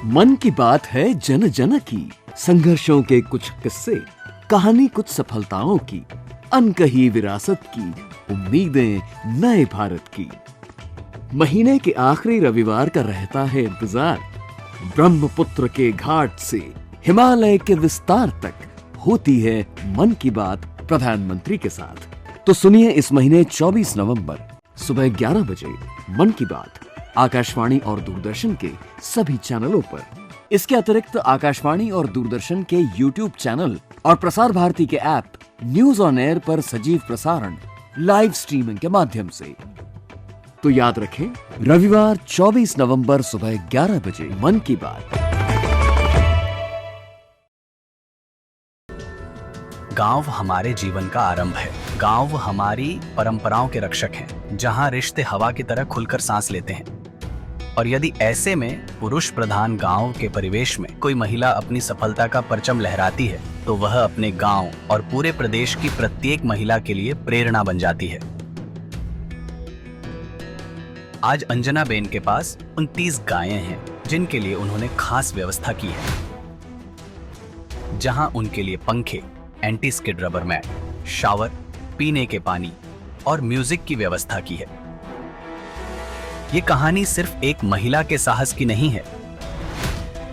मन की बात है जन जन की, संघर्षों के कुछ किस्से, कहानी कुछ सफलताओं की, अनकही विरासत की, उम्मीदें नए भारत की। महीने के आखिरी रविवार का रहता है इंतजार। ब्रह्मपुत्र के घाट से हिमालय के विस्तार तक होती है मन की बात प्रधानमंत्री के साथ। तो सुनिए इस महीने 24 नवंबर सुबह 11 बजे मन की बात आकाशवाणी और दूरदर्शन के सभी चैनलों पर। इसके अतिरिक्त आकाशवाणी और दूरदर्शन के YouTube चैनल और प्रसार भारती के ऐप न्यूज ऑन एयर पर सजीव प्रसारण लाइव स्ट्रीमिंग के माध्यम से। तो याद रखें, रविवार 24 नवंबर सुबह 11 बजे मन की बात। गांव हमारे जीवन का आरंभ है। गांव हमारी परंपराओं के रक्षक हैं, जहां रिश्ते हवा की तरह खुलकर सांस लेते हैं। और यदि ऐसे में पुरुष प्रधान गांव के परिवेश में कोई महिला अपनी सफलता का परचम लहराती है, तो वह अपने गांव और पूरे प्रदेश की प्रत्येक महिला के लिए प्रेरणा बन जाती है। आज अंजना बेन के पास 29 गायें हैं, जिनके लिए उन्होंने खास व्यवस्था की है, जहां उनके लिए पंखे, anti skid rubber mat, shower, पीने के पानी और म्यूजिक की व्यवस्था की है। ये कहानी सिर्फ एक महिला के साहस की नहीं है,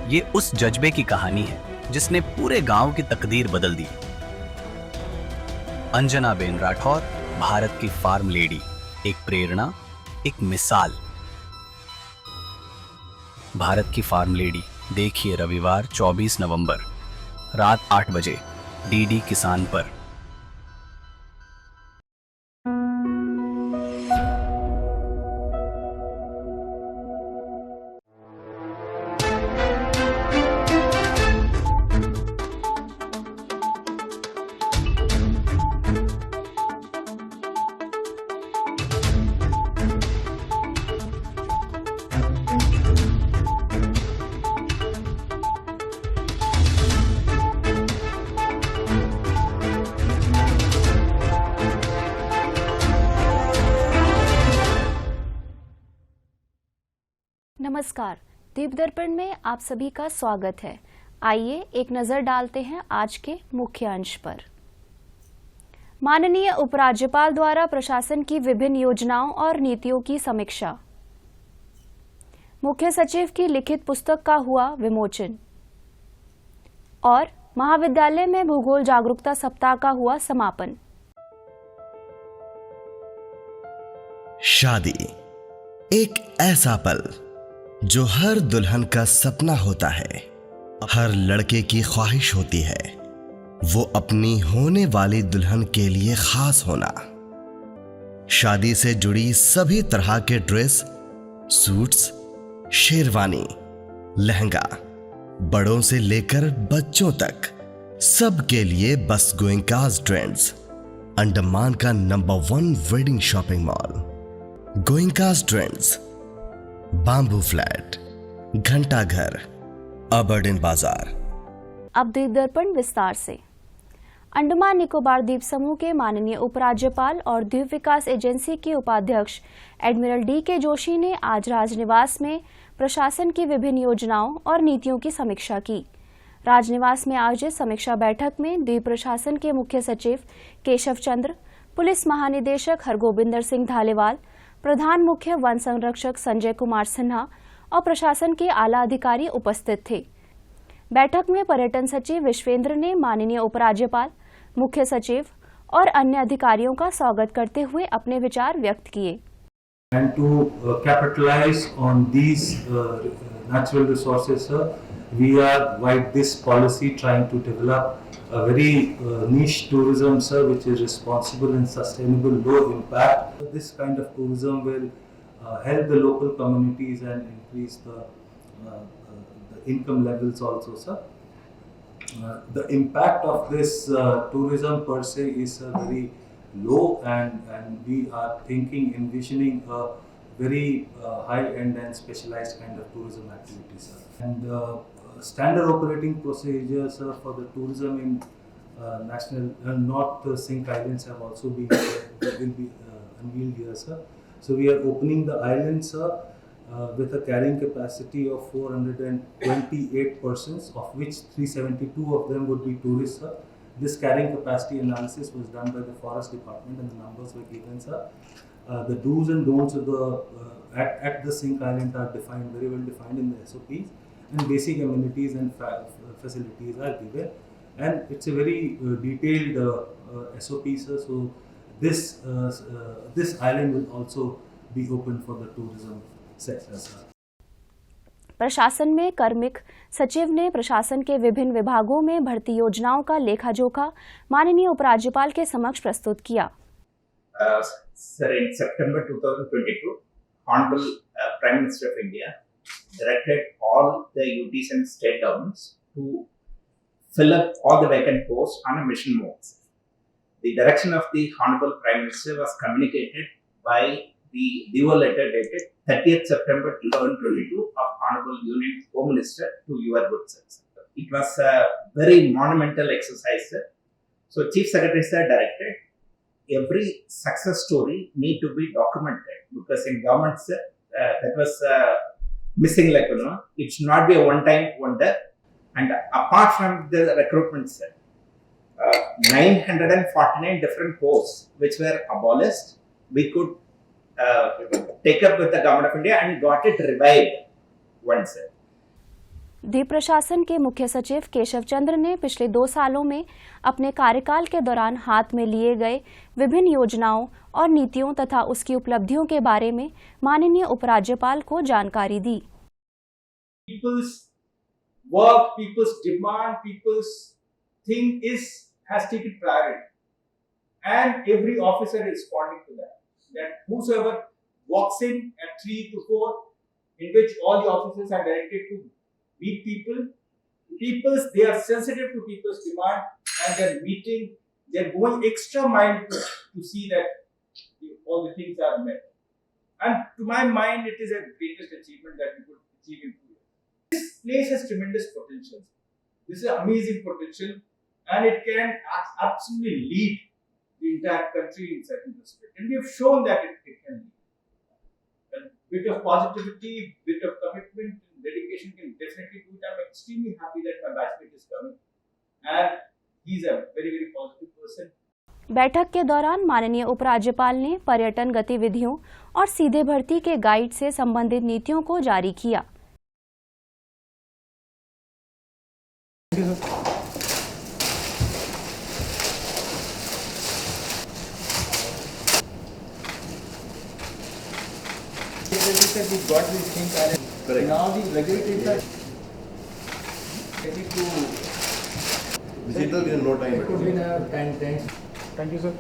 ये उस जज्बे की कहानी है जिसने पूरे गांव की तकदीर बदल दी। अंजना बेन राठौर, भारत की फार्म लेडी, एक प्रेरणा, एक मिसाल। भारत की फार्म लेडी देखिए रविवार 24 नवंबर रात 8 बजे डीडी किसान पर। नमस्कार, दीप दर्पण में आप सभी का स्वागत है। आइए एक नजर डालते हैं आज के मुख्य अंश पर। माननीय उपराज्यपाल द्वारा प्रशासन की विभिन्न योजनाओं और नीतियों की समीक्षा। मुख्य सचिव की लिखित पुस्तक का हुआ विमोचन। और महाविद्यालय में भूगोल जागरूकता सप्ताह का हुआ समापन। शादी एक ऐसा पल जो हर दुल्हन का सपना होता है, हर लड़के की ख्वाहिश होती है, वो अपनी होने वाली दुल्हन के लिए खास होना। शादी से जुड़ी सभी तरह के ड्रेस, सूट्स, शेरवानी, लहंगा, बड़ों से लेकर बच्चों तक, सबके लिए बस गोइंकास ट्रेंड्स, अंडमान का number 1 wedding shopping mall. Goenkas trends, Bamboo Flat, Ghanta Ghar, Aberdeen बाजार। अब दीप दर्पण विस्तार से। अंडमान निकोबार द्वीप समूह के माननीय उपराज्यपाल और द्वीप विकास एजेंसी के उपाध्यक्ष एडमिरल डी.के. जोशी ने आज राजनिवास में प्रशासन की विभिन्न योजनाओं और नीतियों की समीक्षा की। राजनिवास में आयोजित समीक्षा बैठक में द्वीप प्रशासन के मुख्य सचिव केशव चंद्र, पुलिस महानिदेशक हरगोबिंदर सिंह धालीवाल, प्रधान मुख्य वन संरक्षक संजय कुमार सिन्हा और प्रशासन के आला अधिकारी उपस्थित थे। बैठक में पर्यटन सचिव विश्वेंद्र ने माननीय उपराज्यपाल, मुख्य सचिव और अन्य अधिकारियों का स्वागत करते हुए अपने विचार व्यक्त किए। And to capitalize on these natural resources, we are with this policy trying to develop a very niche tourism, sir, which is responsible and sustainable, low impact. This kind of tourism will help the local communities and increase the income levels also, sir. The impact of this tourism per se is very low, and we are envisioning a very high-end and specialized kind of tourism activities, sir. And standard operating procedures for the tourism in national North Sink Islands have also been will be unveiled here, sir. So we are opening the islands, sir, with a carrying capacity of 428 persons, of which 372 of them would be tourists, sir. This carrying capacity analysis was done by the Forest Department and the numbers were given, sir. The do's and don'ts of the at the Sink Island are defined, very well defined in the SOPs, and basic amenities and facilities are given, and it's a very detailed SOP, sir. So this island will also be open for the tourism sector, sir. प्रशासन में कार्मिक सचिव ने प्रशासन के विभिन्न विभागों में भर्ती योजनाओं का लेखा जोखा माननीय उपराज्यपाल के समक्ष प्रस्तुत किया। Sir, in September 2022, Honorable Prime Minister of India directed all the UTs and state governments to fill up all the vacant posts on a mission mode. The direction of the Honorable Prime Minister was communicated by the DO letter dated 30th September 2022 of Honorable Union Home Minister to your good sense. It was a very monumental exercise, sir. So Chief Secretary sir directed every success story need to be documented, because in government, sir, that was missing, like, it should not be a one-time wonder. And apart from the recruitment, sir, 949 different posts which were abolished, we could take up with the government of India and got it revived once, sir. द्वीप प्रशासन के मुख्य सचिव केशव चंद्र ने पिछले 2 सालों में अपने कार्यकाल के दौरान हाथ में लिए गए विभिन्न योजनाओं और नीतियों तथा उसकी उपलब्धियों के बारे में माननीय उपराज्यपाल को जानकारी दी। People's work, people's demand, people's thing has taken priority, and every officer is responding to that. That whosoever walks in at 3 to 4, in which all the officers are directed to meet people. They are sensitive to people's demand, and they're meeting, they're going extra mile to see that all the things are met. And to my mind, it is a greatest achievement that we could achieve in 2 years. This place has tremendous potential. This is amazing potential, and it can absolutely lead the entire country in certain respect. And we have shown that it can lead. A bit of positivity, bit of commitment, dedication can definitely do it. I'm extremely happy that my batchmate is coming, and he's a very, very positive person. बैठक के दौरान माननीय उपराज्यपाल ने पर्यटन गतिविधियों और सीधे भर्ती के गाइड से संबंधित नीतियों को जारी किया। We got these things, and now the regulators are ready to visit in no time. it could be in a 10. Thank you, sir.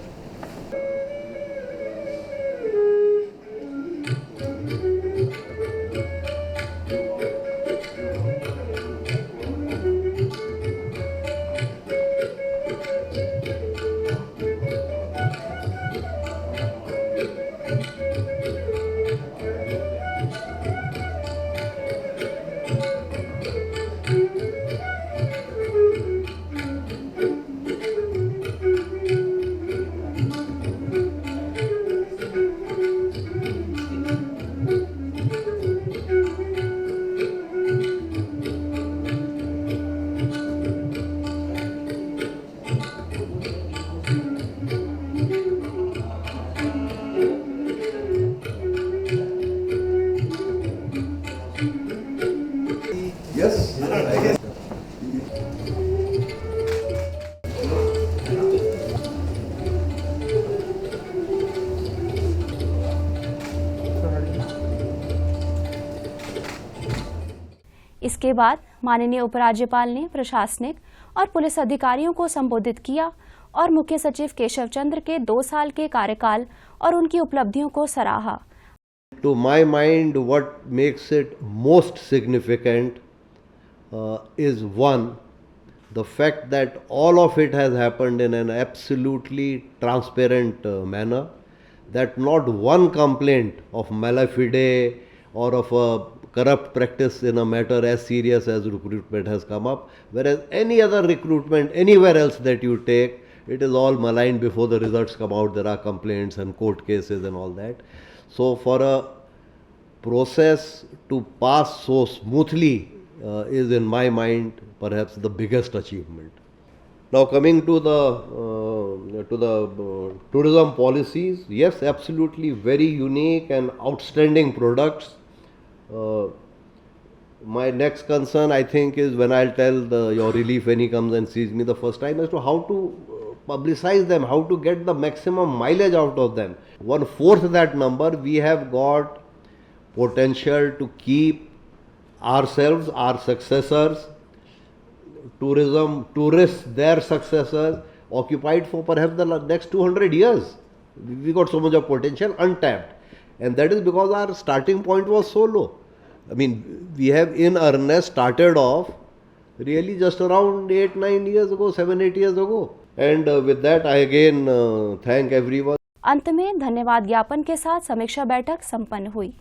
Yes, I guess. इसके बाद माननीय उपराज्यपाल ने प्रशासनिक और पुलिस अधिकारियों को संबोधित किया और मुख्य सचिव केशव चंद्र के 2 साल के कार्यकाल और उनकी उपलब्धियों को सराहा। To my mind, what makes it most significant is one, the fact that all of it has happened in an absolutely transparent manner, that not one complaint of malafide or of a corrupt practice in a matter as serious as recruitment has come up, whereas any other recruitment anywhere else that you take, it is all maligned before the results come out. There are complaints and court cases and all that. So for a process to pass so smoothly is, in my mind, perhaps the biggest achievement. Now, coming to the tourism policies, yes, absolutely very unique and outstanding products. My next concern, I think, is when I'll tell your relief when he comes and sees me the first time, as to how to publicize them, how to get the maximum mileage out of them. 1/4 that number, we have got potential to keep ourselves, our successors, tourists, their successors, occupied for perhaps the next 200 years. We got so much of potential untapped, and that is because our starting point was so low. I mean, we have in earnest started off really just around 8-9 years ago, 7-8 years ago. And with that, I again thank everyone. अंत में धन्यवाद ज्ञापन के साथ समीक्षा बैठक संपन्न हुई।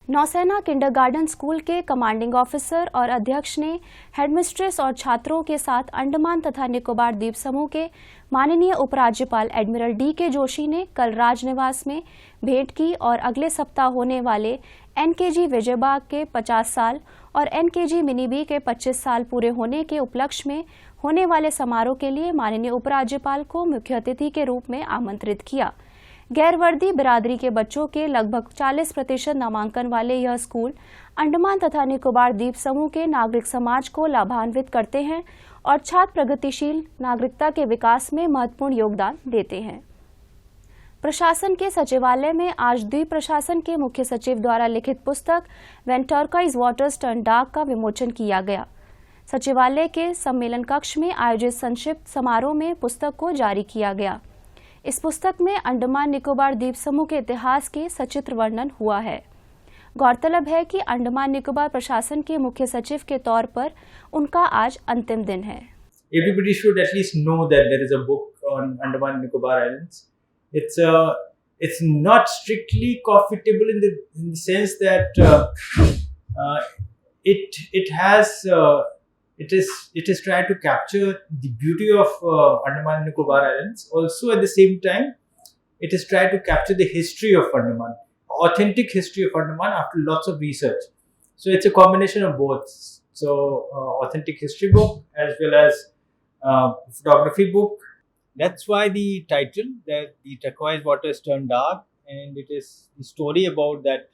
नौसेना किंडरगार्टन स्कूल के कमांडिंग ऑफिसर और अध्यक्ष ने हेडमिस्ट्रेस और छात्रों के साथ अंडमान तथा निकोबार द्वीप समूह के माननीय उपराज्यपाल एडमिरल डी.के. जोशी ने कल राजनिवास में भेंट की और अगले सप्ताह होने वाले एनकेजी विजयबाग के 50 साल और एनकेजी मिनी बी के 25 साल पूरे होने के उपलक्ष्य में होने वाले समारोह के लिए माननीय उपराज्यपाल को मुख्य अतिथि के रूप में आमंत्रित किया। गैरवर्दी बिरादरी के बच्चों के लगभग 40% नामांकन वाले यह स्कूल अंडमान तथा निकोबार द्वीप समूह के नागरिक समाज को लाभान्वित करते हैं और छात्र प्रगतिशील नागरिकता के विकास में महत्वपूर्ण योगदान देते हैं। प्रशासन के सचिवालय में आज द्वीप प्रशासन के मुख्य सचिव द्वारा लिखित पुस्तक when turquoise waters turn dark का विमोचन किया गया। सचिवालय के सम्मेलन कक्ष में आयोजित संक्षिप्त समारोह में पुस्तक को जारी किया गया। इस पुस्तक में अंडमान निकोबार द्वीप समूह के इतिहास के सचित्र वर्णन हुआ है। गौरतलब है कि अंडमान निकोबार प्रशासन के मुख्य सचिव के तौर पर उनका आज अंतिम दिन है। Everybody should at least know that there is a book on Andaman Nicobar Islands. It's not strictly profitable in the sense that it is tried to capture the beauty of Andaman and Nicobar Islands. Also, at the same time, it is tried to capture the history of Andaman, authentic history of Andaman after lots of research. So it's a combination of both. So authentic history book as well as photography book. That's why the title, that the turquoise waters turn dark, and it is the story about that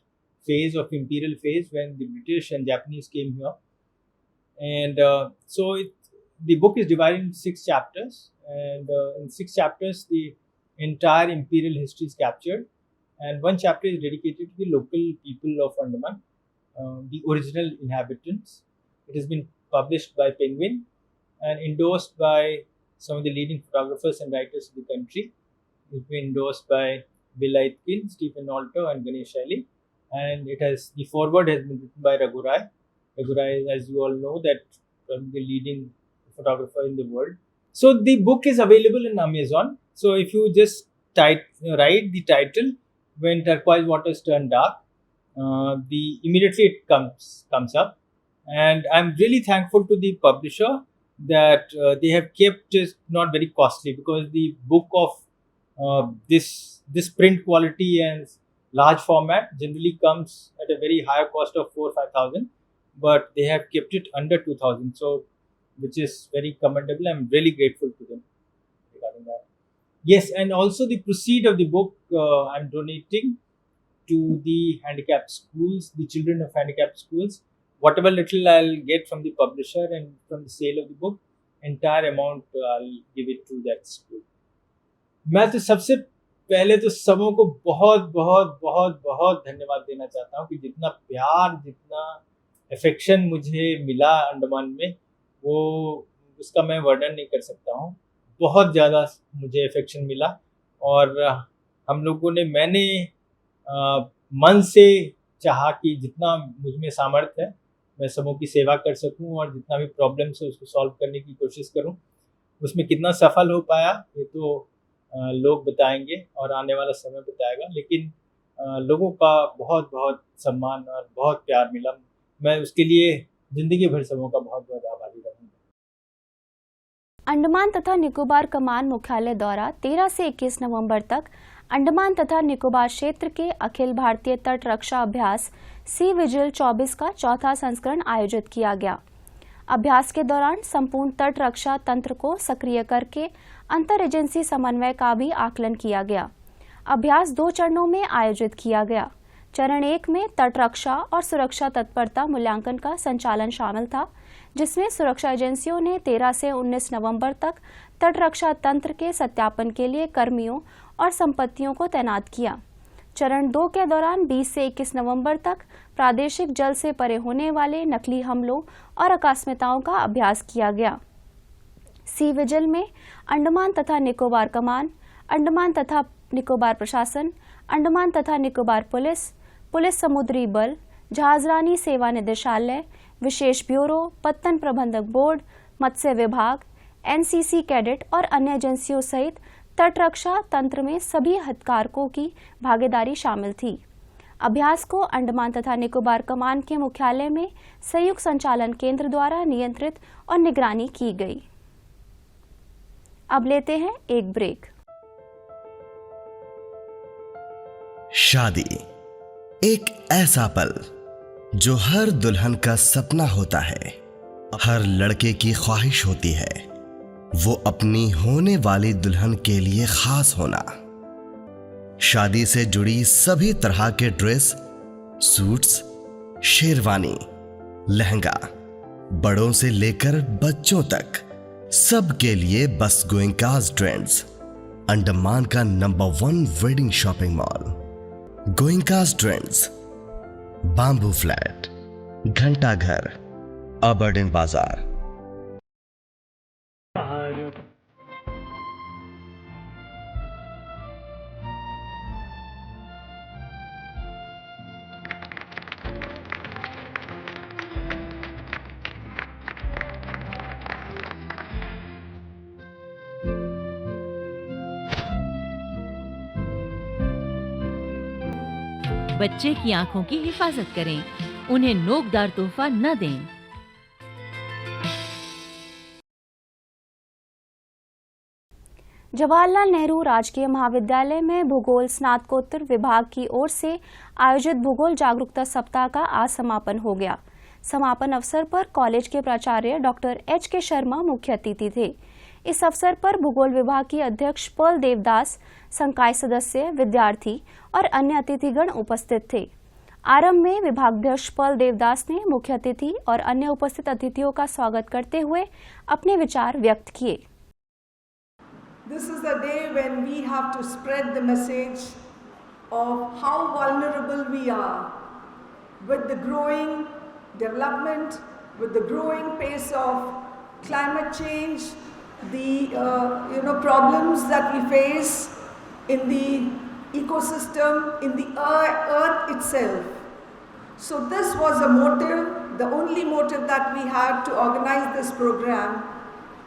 phase of imperial phase when the British and Japanese came here. And the book is divided into 6 chapters, and in 6 chapters the entire imperial history is captured, and 1 chapter is dedicated to the local people of Andaman, the original inhabitants. It has been published by Penguin and endorsed by some of the leading photographers and writers of the country. It has been endorsed by Bill Aitken, Stephen Alto, and Ganesh Shaili, and the foreword has been written by Raghu Rai. Raghu Rai, as you all know, that the leading photographer in the world. So the book is available in Amazon. So if you just write the title, When Turquoise Waters Turn Dark, immediately it comes up. And I'm really thankful to the publisher that they have kept it not very costly, because the book of this print quality and large format generally comes at a very higher cost of 4,000-5,000, but they have kept it under 2,000, so which is very commendable. I'm really grateful to them regarding that. Yes, and also the proceed of the book I'm donating to the handicapped schools, the children of handicapped schools. Whatever little I'll get from the publisher and from the sale of the book, entire amount I'll give it to that school. मैं तो सबसे पहले तो सबों को बहुत बहुत बहुत बहुत धन्यवाद देना चाहता हूँ कि जितना प्यार, जितना अफेक्शन मुझे मिला अंडमान में, वो उसका मैं वर्णन नहीं कर सकता हूँ। बहुत ज़्यादा मुझे अफेक्शन मिला, और हम लोगों ने, मैंने मन से चाहा कि जितना मुझ में सामर्थ्य है मैं सबों की सेवा कर सकूं, और जितना भी प्रॉब्लम्स है उसको सॉल्व करने की कोशिश करूं। उसमें कितना सफल हो पाया ये तो लोग बताएंगे और आने वाला समय बताएगा, लेकिन लोगों का बहुत बहुत सम्मान और बहुत प्यार मिला। मैं उसके लिए जिंदगी भर सबों का बहुत बहुत आभारी रहूँगा। अंडमान तथा निकोबार कमान मुख्यालय दौरा 13 से 21 नवंबर तक अंडमान तथा निकोबार क्षेत्र के अखिल भारतीय तट रक्षा अभ्यास सी विजिल 24 का चौथा संस्करण आयोजित किया गया। अभ्यास के दौरान संपूर्ण तट रक्षा तंत्र को सक्रिय करके अंतर एजेंसी समन्वय का भी आकलन किया गया। अभ्यास 2 चरणों में आयोजित किया गया। चरण 1 में तट रक्षा और सुरक्षा तत्परता मूल्यांकन का संचालन शामिल था, जिसमें सुरक्षा एजेंसियों ने 13 से 19 नवंबर तक तट रक्षा तंत्र के सत्यापन के लिए कर्मियों और संपत्तियों को तैनात किया। चरण 2 के दौरान 20 से 21 नवंबर तक प्रादेशिक जल से परे होने वाले नकली हमलों और आकस्मिकताओं का अभ्यास किया गया। सी विजिल में अंडमान तथा निकोबार कमान, अंडमान तथा निकोबार प्रशासन, अंडमान तथा निकोबार पुलिस समुद्री बल, जहाजरानी सेवा निदेशालय, विशेष ब्यूरो, पत्तन प्रबंधक बोर्ड, मत्स्य विभाग, एनसीसी कैडेट और अन्य एजेंसियों सहित तट रक्षा तंत्र में सभी हितधारकों की भागीदारी शामिल थी। अभ्यास को अंडमान तथा निकोबार कमान के मुख्यालय में संयुक्त संचालन केंद्र द्वारा नियंत्रित और निगरानी की गई। अब लेते हैं एक ब्रेक। शादी एक ऐसा पल जो हर दुल्हन का सपना होता है, हर लड़के की ख्वाहिश होती है, वो अपनी होने वाली दुल्हन के लिए खास होना। शादी से जुड़ी सभी तरह के ड्रेस, सूट्स, शेरवानी, लहंगा, बड़ों से लेकर बच्चों तक सबके लिए बस गोइंकास ट्रेंड्स, अंडमान का number 1 wedding shopping mall. Goenkas trends, Bamboo Flat, Ghanta Ghar, Aberdeen बाजार। बच्चे की आंखों की हिफाजत करें, उन्हें नोकदार तोहफा न दें। जवाहरलाल नेहरू राजकीय महाविद्यालय में भूगोल स्नातकोत्तर विभाग की ओर से आयोजित भूगोल जागरूकता सप्ताह का आज समापन हो गया। समापन अवसर पर कॉलेज के प्राचार्य डॉक्टर एच.के. शर्मा मुख्य अतिथि थे। इस अवसर पर भूगोल विभाग की अध्यक्ष पर्ल देवदास, संकाय सदस्य, विद्यार्थी और अन्य अतिथिगण उपस्थित थे। आरंभ में विभागाध्यक्ष पर्ल देवदास ने मुख्य अतिथि और अन्य उपस्थित अतिथियों का स्वागत करते हुए अपने विचार व्यक्त किए। This is the day when we have to spread the message of how vulnerable we are with the growing development, with the growing pace of climate change, the problems that we face in the ecosystem, in the earth itself. So this was a motive, the only motive that we had to organize this program,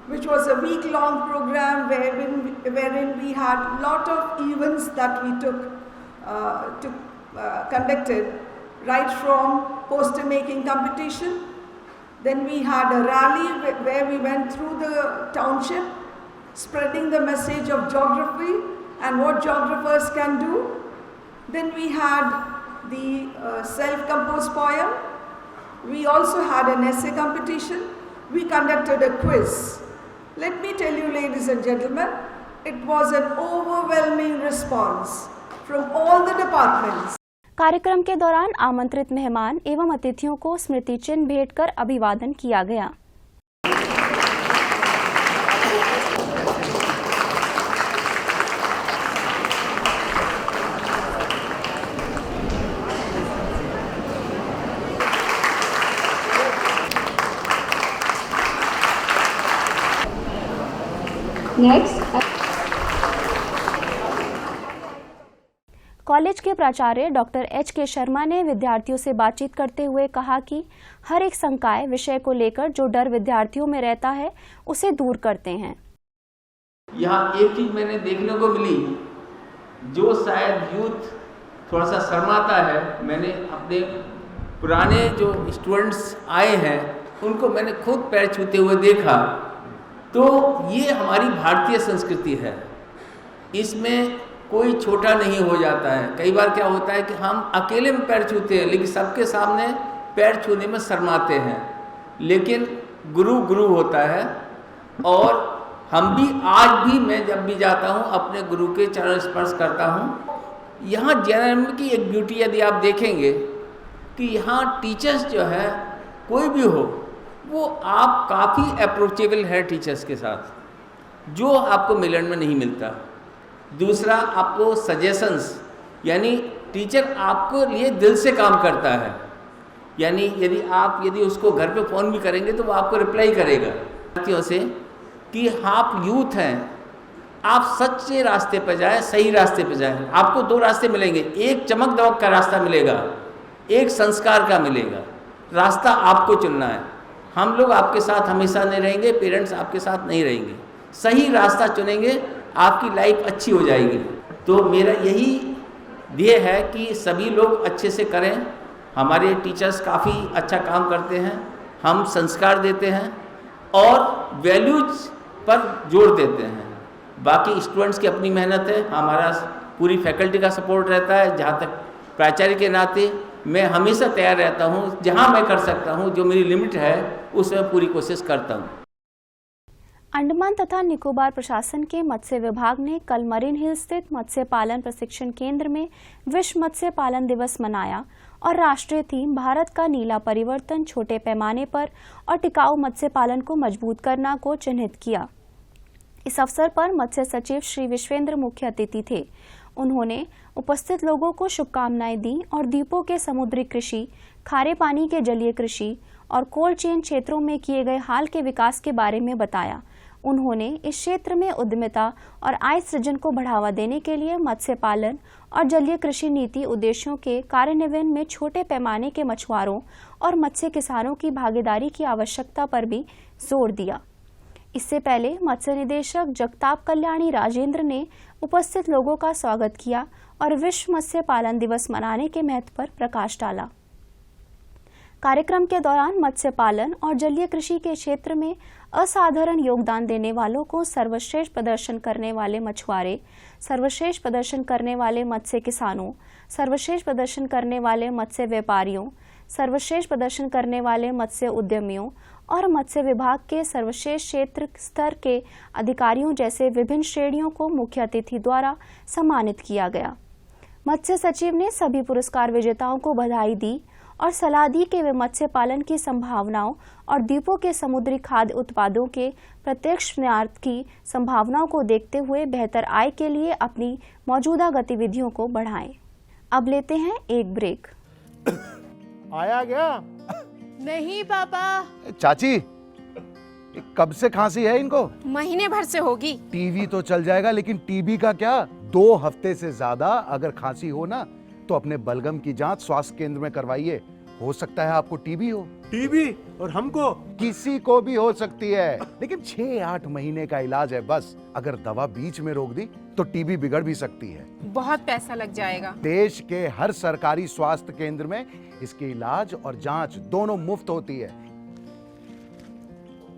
which was a week-long program wherein we had a lot of events that we conducted, right from poster making competition. Then we had a rally where we went through the township, spreading the message of geography and what geographers can do. Then we had the self-composed poem. We also had an essay competition. We conducted a quiz. Let me tell you, ladies and gentlemen, it was an overwhelming response from all the departments. कार्यक्रम के दौरान आमंत्रित मेहमान एवं अतिथियों को स्मृति चिन्ह भेंट कर अभिवादन किया गया। कॉलेज के प्राचार्य डॉक्टर एच.के. शर्मा ने विद्यार्थियों से बातचीत करते हुए कहा कि हर एक संकाय विषय को लेकर जो डर विद्यार्थियों में रहता है उसे दूर करते हैं। यहाँ एक चीज मैंने देखने को मिली, जो शायद यूथ थोड़ा सा शर्माता है। मैंने अपने पुराने जो स्टूडेंट्स आए हैं उनको मैंने खुद पैर छूते हुए देखा, तो ये हमारी भारतीय संस्कृति है। इसमें कोई छोटा नहीं हो जाता है। कई बार क्या होता है कि हम अकेले में पैर छूते हैं, लेकिन सबके सामने पैर छूने में शर्माते हैं। लेकिन गुरु गुरु होता है, और हम भी आज भी मैं जब भी जाता हूँ अपने गुरु के चरण स्पर्श करता हूँ। यहाँ जैन की एक ब्यूटी यदि आप देखेंगे कि यहाँ टीचर्स जो है कोई भी हो, वो आप काफ़ी अप्रोचेबल है टीचर्स के साथ, जो आपको मिलन में नहीं मिलता। दूसरा, आपको सजेशंस, यानी टीचर आपको लिए दिल से काम करता है। यानी यदि उसको घर पे फ़ोन भी करेंगे तो वो आपको रिप्लाई करेगा साथियों से कि आप यूथ हैं, आप सच्चे रास्ते पर जाएं, सही रास्ते पर जाएं। आपको दो रास्ते मिलेंगे, एक चमक दमक का रास्ता मिलेगा, एक संस्कार का मिलेगा। रास्ता आपको चुनना है। हम लोग आपके साथ हमेशा नहीं रहेंगे, पेरेंट्स आपके साथ नहीं रहेंगे। सही रास्ता चुनेंगे, आपकी लाइफ अच्छी हो जाएगी। तो मेरा यही ध्येय है कि सभी लोग अच्छे से करें। हमारे टीचर्स काफ़ी अच्छा काम करते हैं, हम संस्कार देते हैं और वैल्यूज पर जोर देते हैं। बाकी स्टूडेंट्स की अपनी मेहनत है, हमारा पूरी फैकल्टी का सपोर्ट रहता है। जहाँ तक प्राचार्य के नाते मैं हमेशा तैयार रहता हूँ, जहाँ मैं कर सकता हूँ, जो मेरी लिमिट है उसमें पूरी कोशिश करता हूँ। अंडमान तथा निकोबार प्रशासन के मत्स्य विभाग ने कल मरीन हिल स्थित मत्स्य पालन प्रशिक्षण केंद्र में विश्व मत्स्य पालन दिवस मनाया और राष्ट्रीय थीम भारत का नीला परिवर्तन छोटे पैमाने पर और टिकाऊ मत्स्य पालन को मजबूत करना को चिन्हित किया। इस अवसर पर मत्स्य सचिव श्री विश्वेंद्र मुख्य अतिथि थे। उन्होंने उपस्थित लोगों को शुभकामनाएं दी और द्वीपों के समुद्री कृषि, खारे पानी के जलीय कृषि और कोल्ड चेन क्षेत्रों में किए गए हाल के विकास के बारे में बताया। उन्होंने इस क्षेत्र में उद्यमिता और आय सृजन को बढ़ावा देने के लिए मत्स्य पालन और जलीय कृषि नीति उद्देश्यों के कार्यान्वयन में छोटे पैमाने के मछुआरों और मत्स्य किसानों की भागीदारी की आवश्यकता पर भी जोर दिया। इससे पहले मत्स्य निदेशक जगताप कल्याणी राजेंद्र ने उपस्थित लोगों का स्वागत किया और विश्व मत्स्य पालन दिवस मनाने के महत्व पर प्रकाश डाला। कार्यक्रम के दौरान मत्स्य पालन और जलीय कृषि के क्षेत्र में असाधारण योगदान देने वालों को सर्वश्रेष्ठ प्रदर्शन करने वाले मछुआरे, सर्वश्रेष्ठ प्रदर्शन करने वाले मत्स्य किसानों, सर्वश्रेष्ठ प्रदर्शन करने वाले मत्स्य व्यापारियों, सर्वश्रेष्ठ प्रदर्शन करने वाले मत्स्य उद्यमियों और मत्स्य विभाग के सर्वश्रेष्ठ क्षेत्र स्तर के अधिकारियों जैसे विभिन्न श्रेणियों को मुख्य अतिथि द्वारा सम्मानित किया गया। मत्स्य सचिव ने सभी पुरस्कार विजेताओं को बधाई दी और सलाह दी कि वे मत्स्य पालन की संभावनाओं और द्वीपों के समुद्री खाद्य उत्पादों के प्रत्यक्ष निर्यात की संभावनाओं को देखते हुए बेहतर आय के लिए अपनी मौजूदा गतिविधियों को बढ़ाएं। अब लेते हैं एक ब्रेक। आया गया? नहीं पापा। चाची, कब से खांसी है इनको? महीने भर से होगी। टीवी तो चल जाएगा, लेकिन टीबी का क्या? 2 हफ्ते से ज्यादा अगर खांसी हो ना तो अपने बलगम की जांच स्वास्थ्य केंद्र में करवाइए। हो सकता है आपको टीबी हो। टीबी? और हमको? किसी को भी हो सकती है, लेकिन 6-8 महीने का इलाज है बस। अगर दवा बीच में रोक दी तो टीबी बिगड़ भी सकती है। बहुत पैसा लग जाएगा। देश के हर सरकारी स्वास्थ्य केंद्र में इसके इलाज और जांच दोनों मुफ्त होती है।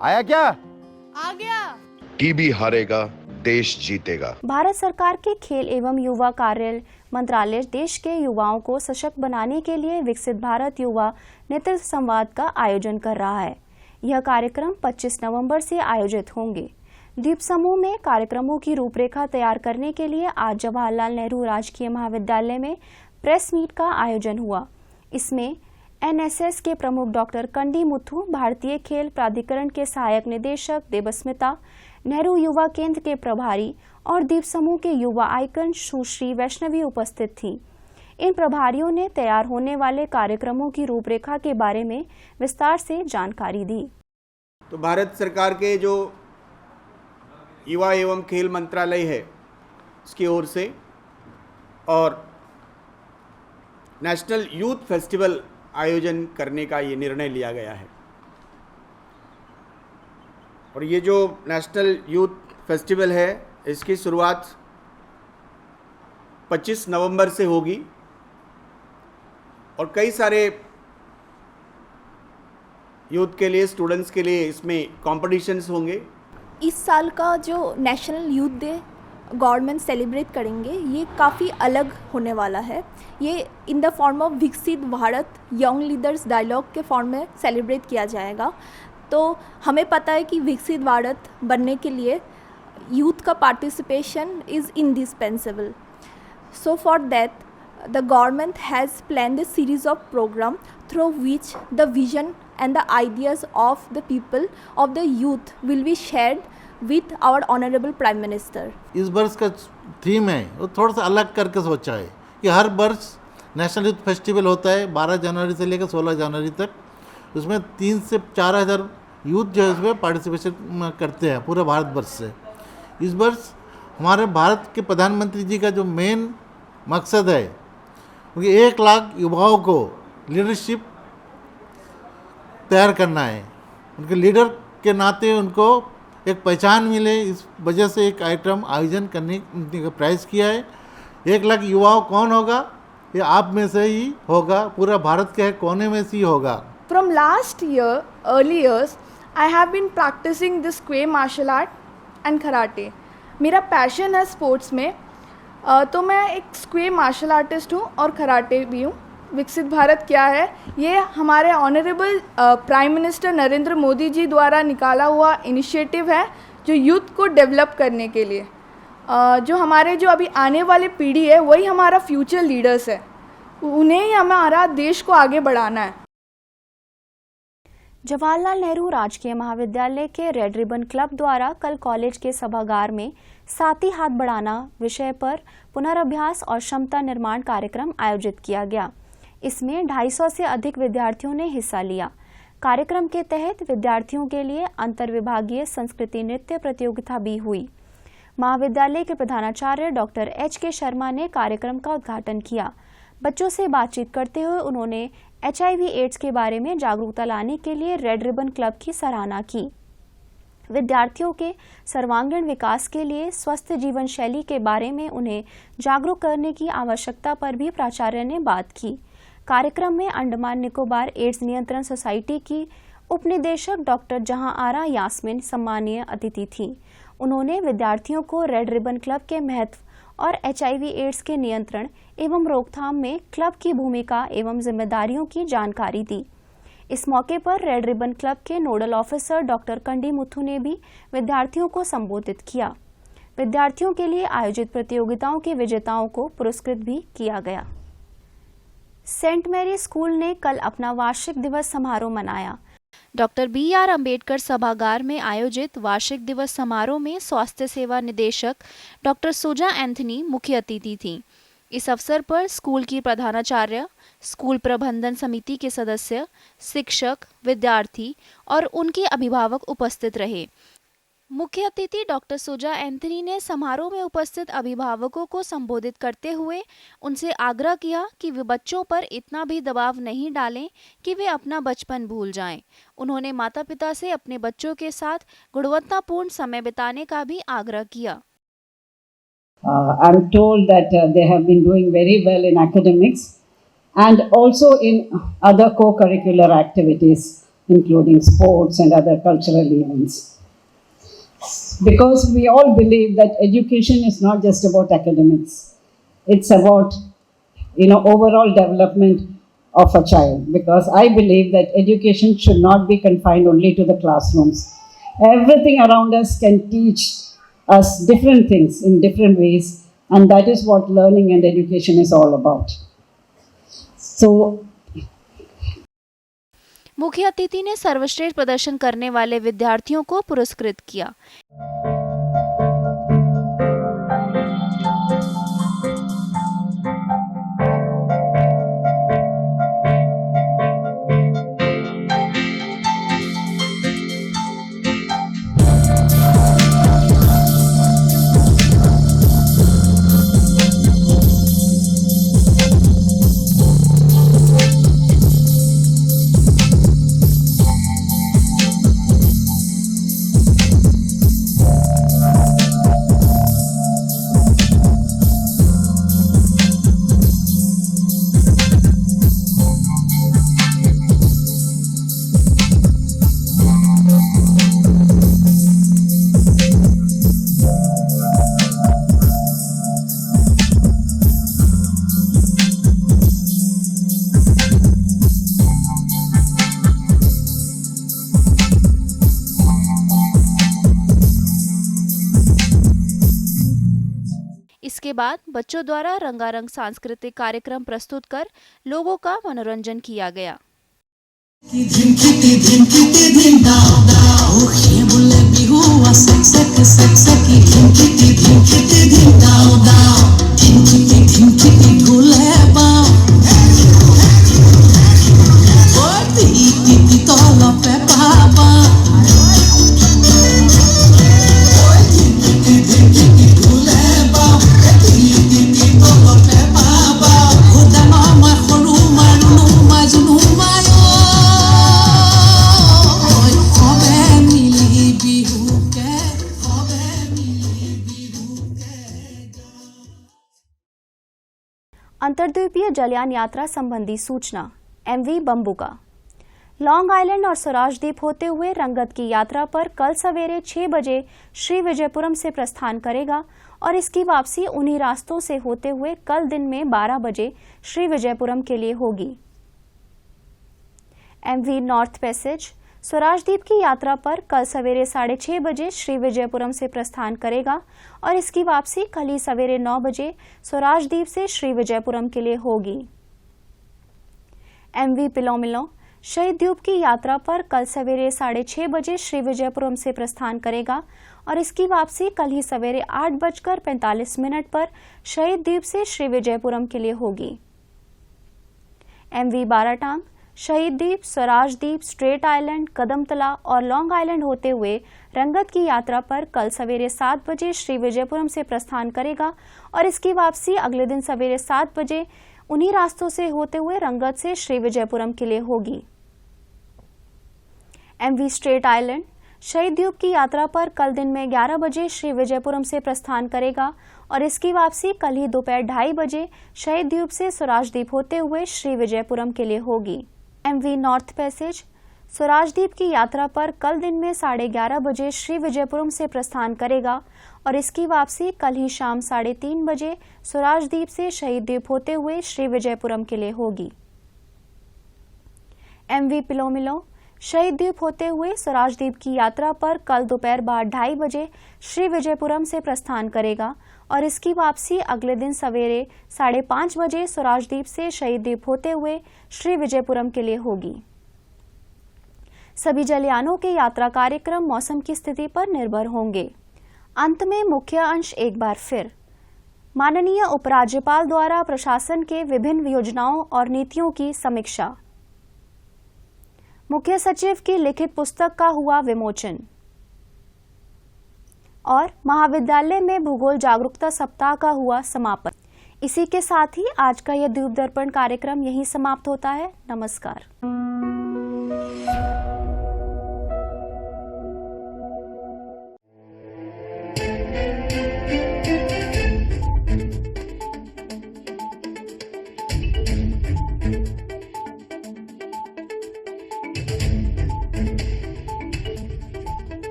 आया क्या? आ गया। टीबी हारेगा, देश जीतेगा। भारत सरकार के खेल एवं युवा कार्य मंत्रालय देश के युवाओं को सशक्त बनाने के लिए विकसित भारत युवा नेतृत्व संवाद का आयोजन कर रहा है। यह कार्यक्रम 25 नवंबर से आयोजित होंगे। द्वीप समूह में कार्यक्रमों की रूपरेखा तैयार करने के लिए आज जवाहरलाल नेहरू राजकीय महाविद्यालय में प्रेस मीट का आयोजन हुआ। इसमें एनएसएस के प्रमुख डॉक्टर कंडी मुथु, भारतीय खेल प्राधिकरण के सहायक निदेशक देवस्मिता, नेहरू युवा केंद्र के प्रभारी और द्वीप समूह के युवा आइकन सुश्री वैष्णवी उपस्थित थीं। इन प्रभारियों ने तैयार होने वाले कार्यक्रमों की रूपरेखा के बारे में विस्तार से जानकारी दी। तो भारत सरकार के जो युवा एवं खेल मंत्रालय है उसकी ओर से और नेशनल यूथ फेस्टिवल आयोजन करने का ये निर्णय लिया गया है। और ये जो नेशनल यूथ फेस्टिवल है इसकी शुरुआत 25 नवंबर से होगी और कई सारे यूथ के लिए, स्टूडेंट्स के लिए इसमें कॉम्पिटिशन्स होंगे। इस साल का जो national youth day government celebrate करेंगे ये काफ़ी अलग होने वाला है। ये इन द फॉर्म ऑफ विकसित भारत यंग लीडर्स डायलॉग के फॉर्म में सेलिब्रेट किया जाएगा। तो हमें पता है कि विकसित भारत बनने के लिए यूथ का participation is indispensable. So for that the government has planned a series of programs through which the vision and the ideas of the people, of the youth will be shared with our honorable prime minister. इस वर्ष का theme है वो थोड़ा सा अलग करके सोचा है कि हर वर्ष नेशनल यूथ फेस्टिवल होता है 12 जनवरी से लेकर 16 जनवरी तक। उसमें 3 से 4 हज़ार यूथ जो है उसमें पार्टिसिपेशन करते हैं पूरे भारतवर्ष से। इस वर्ष हमारे भारत के प्रधानमंत्री जी का जो मेन मकसद है क्योंकि 1 लाख युवाओं को लीडरशिप तैयार करना है, उनके लीडर के नाते उनको एक पहचान मिले, इस वजह से एक आइटम आयोजन करने का प्रयास किया है। 1 लाख युवाओं कौन होगा? ये आप में से ही होगा, पूरा भारत के कोने में से ही होगा। From last year, early years, I have been practicing this Kway martial art and karate. मेरा पैशन है स्पोर्ट्स में, तो मैं एक स्क्वे मार्शल आर्टिस्ट हूँ और कराटे भी हूँ। विकसित भारत क्या है? ये हमारे honourable prime minister Narendra Modi ji द्वारा निकाला हुआ इनिशिएटिव है जो यूथ को डेवलप करने के लिए। जो हमारे जो अभी आने वाली पीढ़ी है वही हमारा फ्यूचर लीडर्स है, उन्हें ही हमारा देश को आगे बढ़ाना है। जवाहरलाल नेहरू राजकीय महाविद्यालय के रेड रिबन क्लब द्वारा कल कॉलेज के सभागार में साथी हाथ बढ़ाना विषय पर पुनर्अभ्यास और क्षमता निर्माण कार्यक्रम आयोजित किया गया। इसमें 250 से अधिक विद्यार्थियों ने हिस्सा लिया। कार्यक्रम के तहत विद्यार्थियों के लिए अंतर्विभागीय संस्कृति नृत्य प्रतियोगिता भी हुई। महाविद्यालय के प्रधानाचार्य डॉक्टर H.K. शर्मा ने कार्यक्रम का उद्घाटन किया। बच्चों से बातचीत करते हुए उन्होंने HIV एड्स के बारे में जागरूकता लाने के लिए रेड रिबन क्लब की सराहना की। विद्यार्थियों के सर्वांगीण विकास के लिए स्वस्थ जीवन शैली के बारे में उन्हें जागरूक करने की आवश्यकता पर भी प्राचार्य ने बात की। कार्यक्रम में अंडमान निकोबार एड्स नियंत्रण सोसाइटी की उपनिदेशक डॉक्टर जहां आरा यास्मीन सम्मानीय अतिथि थी। उन्होंने विद्यार्थियों को रेड रिबन क्लब के महत्व और HIV एड्स के नियंत्रण एवं रोकथाम में क्लब की भूमिका एवं जिम्मेदारियों की जानकारी दी। इस मौके पर रेड रिबन क्लब के नोडल ऑफिसर डॉक्टर कंडी मुथु ने भी विद्यार्थियों को संबोधित किया। विद्यार्थियों के लिए आयोजित प्रतियोगिताओं के विजेताओं को पुरस्कृत भी किया गया। सेंट मैरी स्कूल ने कल अपना वार्षिक दिवस समारोह मनाया। Doctor B.R. अम्बेडकर सभागार में आयोजित वार्षिक दिवस समारोह में स्वास्थ्य सेवा निदेशक डॉक्टर सुजा एंथनी मुख्य अतिथि थीं। इस अवसर पर स्कूल की प्रधानाचार्य, स्कूल प्रबंधन समिति के सदस्य, शिक्षक, विद्यार्थी और उनके अभिभावक उपस्थित रहे। मुख्य अतिथि डॉक्टर सुजा एंथनी ने समारोह में उपस्थित अभिभावकों को संबोधित करते हुए उनसे आग्रह किया कि वे बच्चों पर इतना भी दबाव नहीं डालें कि वे अपना बचपन भूल जाएं। उन्होंने माता-पिता से अपने बच्चों के साथ गुणवत्तापूर्ण समय बिताने का भी आग्रह किया। I'm told that they have been doing very well in academics and also in other co-curricular activities, including sports and other cultural events. Because we all believe that education is not just about academics. It's about, overall development of a child. Because I believe that education should not be confined only to the classrooms. Everything around us can teach us different things in different ways, and that is what learning and education is all about. So, मुख्य अतिथि ने सर्वश्रेष्ठ प्रदर्शन करने वाले विद्यार्थियों को पुरस्कृत किया। के बाद बच्चों द्वारा रंगारंग सांस्कृतिक कार्यक्रम प्रस्तुत कर लोगों का मनोरंजन किया गया। अंतर्द्वीपीय जलयान यात्रा संबंधी सूचना। MV बम्बुका लॉन्ग आइलैंड और स्वराज द्वीप होते हुए रंगत की यात्रा पर कल सवेरे 6 बजे श्री विजयपुरम से प्रस्थान करेगा और इसकी वापसी उन्हीं रास्तों से होते हुए कल दिन में 12 बजे श्री विजयपुरम के लिए होगी। MV नॉर्थ पैसेज स्वराज द्वीप की यात्रा पर कल सवेरे 6:30 बजे श्री विजयपुरम से प्रस्थान करेगा और इसकी वापसी कल ही सवेरे 9 बजे स्वराज द्वीप से श्री विजयपुरम के लिए होगी। MV पिलोमिलो शहीद द्वीप की यात्रा पर कल सवेरे 6:30 बजे श्री विजयपुरम से प्रस्थान करेगा और इसकी वापसी कल ही सवेरे 8:45 पर शहीद द्वीप से श्री विजयपुरम के लिए होगी। MV बाराटांग शहीद द्वीप, स्वराज द्वीप, स्ट्रेट आइलैंड, कदमतला और लॉन्ग आइलैंड होते हुए रंगत की यात्रा पर कल सवेरे 7 बजे श्री विजयपुरम से प्रस्थान करेगा और इसकी वापसी अगले दिन सवेरे 7 बजे उन्हीं रास्तों से होते हुए रंगत से श्री विजयपुरम के लिए होगी। MV स्ट्रेट आइलैंड शहीद द्वीप की यात्रा पर कल दिन में 11 बजे श्री विजयपुरम से प्रस्थान करेगा और इसकी वापसी कल ही दोपहर 2:30 बजे शहीद द्वीप से स्वराज द्वीप होते हुए श्री विजयपुरम के लिए होगी। MV नॉर्थ पैसेज स्वराज द्वीप की यात्रा पर कल दिन में 11:30 बजे श्री विजयपुरम से प्रस्थान करेगा और इसकी वापसी कल ही शाम 3:30 बजे स्वराज द्वीप से शहीद द्वीप होते हुए श्री विजयपुरम के लिए होगी। MV पिलोमिलो शहीद द्वीप होते हुए स्वराज द्वीप की यात्रा पर कल दोपहर 2:30 बजे श्री विजयपुरम से प्रस्थान करेगा और इसकी वापसी अगले दिन सवेरे 5:30 बजे स्वराज द्वीप से शहीद द्वीप होते हुए श्री विजयपुरम के लिए होगी। सभी जलयानों के यात्रा कार्यक्रम मौसम की स्थिति पर निर्भर होंगे। अंत में मुख्य अंश एक बार फिर। माननीय उपराज्यपाल द्वारा प्रशासन के विभिन्न योजनाओं और नीतियों की समीक्षा। मुख्य सचिव की लिखित पुस्तक का हुआ विमोचन और महाविद्यालय में भूगोल जागरूकता सप्ताह का हुआ समापन। इसी के साथ ही आज का यह द्वीप दर्पण कार्यक्रम यहीं समाप्त होता है। नमस्कार।